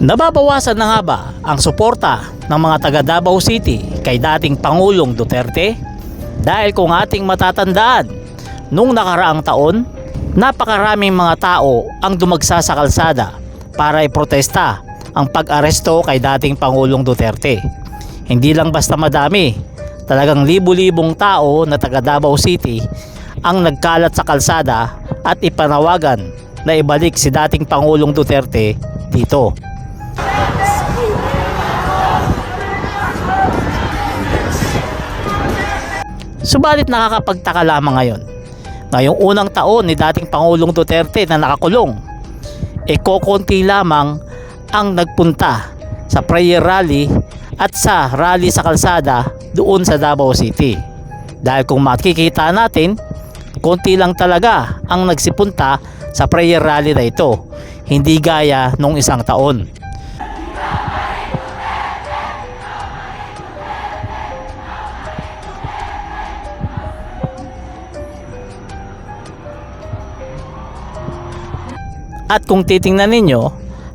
Nababawasan na nga ba ang suporta ng mga taga Davao City kay dating Pangulong Duterte? Dahil kung ating matatandaan, nung nakaraang taon, napakaraming mga tao ang dumagsa sa kalsada para iprotesta ang pag-aresto kay dating Pangulong Duterte. Hindi lang basta madami, talagang libu-libong tao na taga Davao City ang nagkalat sa kalsada at ipanawagan na ibalik si dating Pangulong Duterte dito. Subalit nakakapagtaka lamang ngayon. Ngayong unang taon ni dating Pangulong Duterte na nakakulong, kokonti lamang ang nagpunta sa prayer rally at sa rally sa kalsada doon sa Davao City. Dahil kung makikita natin, konti lang talaga ang nagsipunta sa prayer rally na ito, hindi gaya nung isang taon. At kung titingnan ninyo,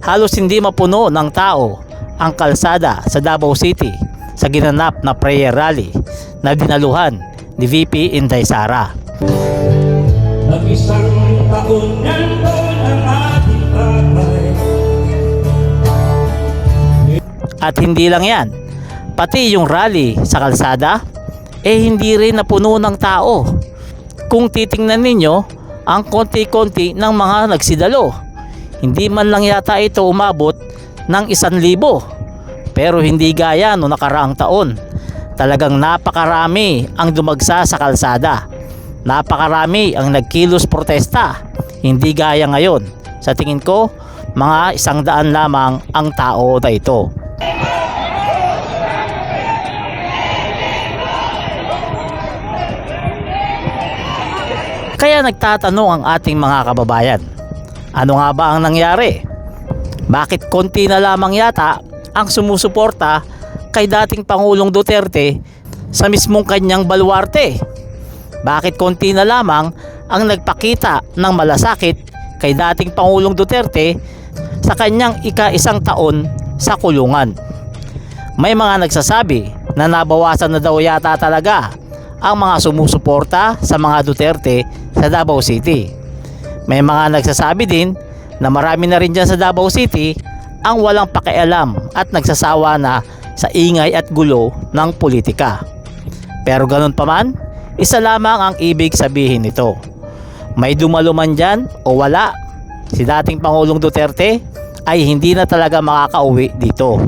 halos hindi mapuno ng tao ang kalsada sa Davao City sa ginanap na prayer rally na dinaluhan ni VP Inday Sara. Isang taon nandun ang ating tatay. At hindi lang yan, pati yung rally sa kalsada, hindi rin napuno ng tao. Kung titingnan ninyo, ang konti-konti ng mga nagsidalo. Hindi man lang yata ito umabot ng 1,000. Pero hindi gaya no nakaraang taon. Talagang napakarami ang dumagsa sa kalsada. Napakarami ang nagkilos protesta. Hindi gaya ngayon. Sa tingin ko, mga 100 lamang ang tao na ito. Kaya nagtatanong ang ating mga kababayan, ano nga ba ang nangyari? Bakit konti na lamang yata ang sumusuporta kay dating Pangulong Duterte sa mismong kanyang baluarte? Bakit konti na lamang ang nagpakita ng malasakit kay dating Pangulong Duterte sa kanyang ika-1 taon sa kulungan? May mga nagsasabi na nabawasan na daw yata talaga ang mga sumusuporta sa mga Duterte sa Davao City. May mga nagsasabi din na marami na rin dyan sa Davao City ang walang pakialam at nagsasawa na sa ingay at gulo ng politika. Pero ganun pa man, isa lamang ang ibig sabihin nito. May dumalo man dyan o wala, si dating Pangulong Duterte ay hindi na talaga makakauwi dito.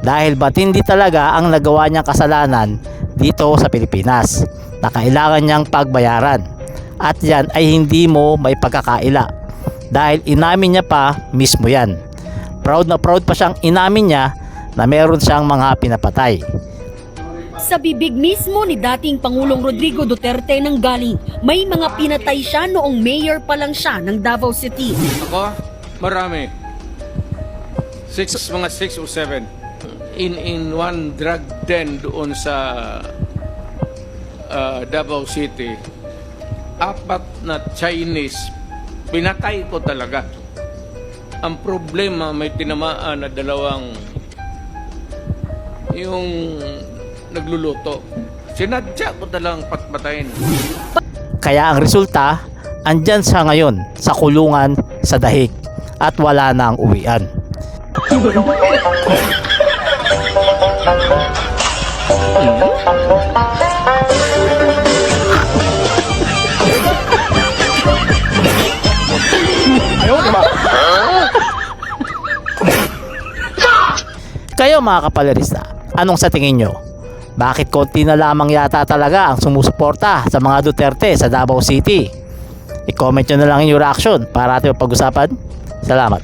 Dahil batindi talaga ang nagawa niyang kasalanan dito sa Pilipinas na kailangan niyang pagbayaran. At yan ay hindi mo may pagkakaila dahil inamin niya pa mismo yan. Proud na proud pa siyang inamin niya na meron siyang mga pinapatay. Sa bibig mismo ni dating Pangulong Rodrigo Duterte nang galing, may mga pinatay siya noong mayor pa lang siya ng Davao City. Ako, marami. Mga 6 o 7 in one drug den doon sa Davao City. 4 na Chinese, pinatay ko talaga. Ang problema, may tinamaan na 2 yung nagluluto. Sinadya ko talang patpatayin. Kaya ang resulta, andyan siya ngayon sa kulungan sa Dahig at wala na ang uwian. Kayo mga kapalerista, anong sa tingin nyo? Bakit konti na lamang yata talaga ang sumusuporta sa mga Duterte sa Davao City? I-comment nyo na lang yung reaction para ating pag-usapan. Salamat.